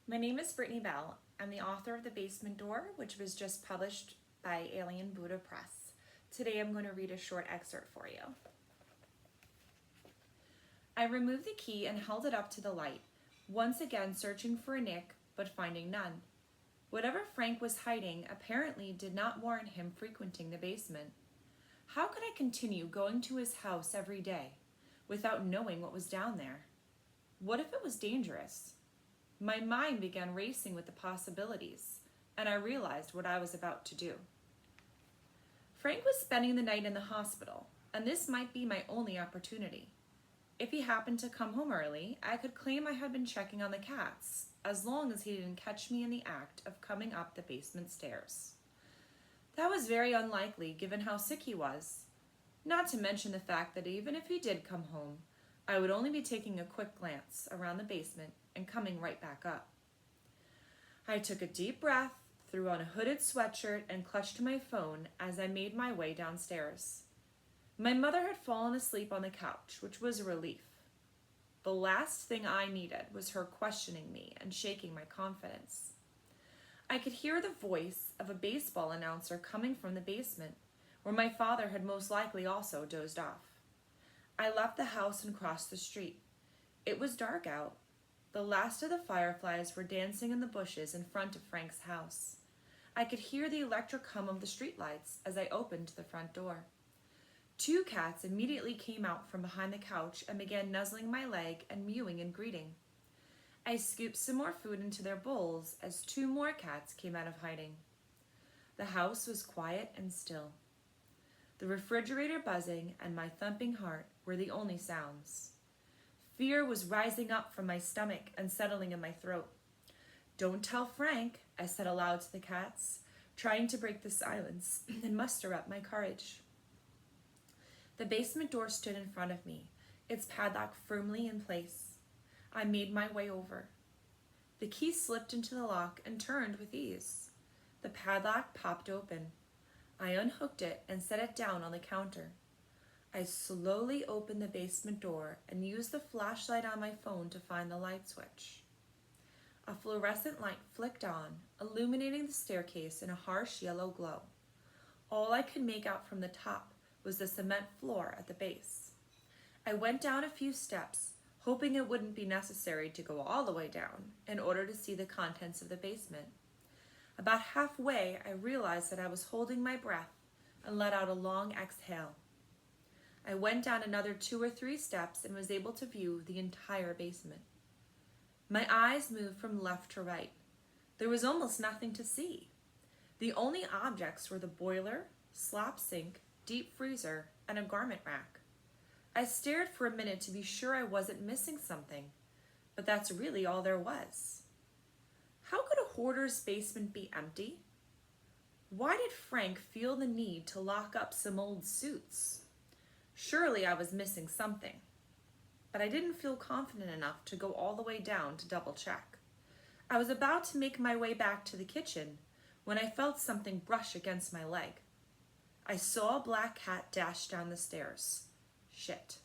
My name is Brittany Bell. I'm the author of The Basement Door, which was just published by Alien Buddha Press. Today I'm going to read a short excerpt for you. I removed the key and held it up to the light, once again searching for a nick, but finding none. Whatever Frank was hiding apparently did not warrant him frequenting the basement. How could I continue going to his house every day without knowing what was down there? What if it was dangerous? My mind began racing with the possibilities, and I realized what I was about to do. Frank was spending the night in the hospital, and this might be my only opportunity. If he happened to come home early, I could claim I had been checking on the cats, as long as he didn't catch me in the act of coming up the basement stairs. That was very unlikely given how sick he was, not to mention the fact that even if he did come home, I would only be taking a quick glance around the basement and coming right back up. I took a deep breath, threw on a hooded sweatshirt, and clutched my phone as I made my way downstairs. My mother had fallen asleep on the couch, which was a relief. The last thing I needed was her questioning me and shaking my confidence. I could hear the voice of a baseball announcer coming from the basement, where my father had most likely also dozed off. I left the house and crossed the street. It was dark out. The last of the fireflies were dancing in the bushes in front of Frank's house. I could hear the electric hum of the streetlights as I opened the front door. 2 cats immediately came out from behind the couch and began nuzzling my leg and mewing in greeting. I scooped some more food into their bowls as 2 more cats came out of hiding. The house was quiet and still. The refrigerator buzzing and my thumping heart were the only sounds. Fear was rising up from my stomach and settling in my throat. "Don't tell Frank," I said aloud to the cats, trying to break the silence and muster up my courage. The basement door stood in front of me, its padlock firmly in place. I made my way over. The key slipped into the lock and turned with ease. The padlock popped open. I unhooked it and set it down on the counter. I slowly opened the basement door and used the flashlight on my phone to find the light switch. A fluorescent light flicked on, illuminating the staircase in a harsh yellow glow. All I could make out from the top was the cement floor at the base. I went down a few steps, hoping it wouldn't be necessary to go all the way down in order to see the contents of the basement. About halfway, I realized that I was holding my breath and let out a long exhale. I went down another 2 or 3 steps and was able to view the entire basement. My eyes moved from left to right. There was almost nothing to see. The only objects were the boiler, slop sink, deep freezer, and a garment rack. I stared for a minute to be sure I wasn't missing something, but that's really all there was. How could a hoarder's basement be empty? Why did Frank feel the need to lock up some old suits? Surely I was missing something, but I didn't feel confident enough to go all the way down to double check. I was about to make my way back to the kitchen when I felt something brush against my leg. I saw a black cat dash down the stairs. Shit.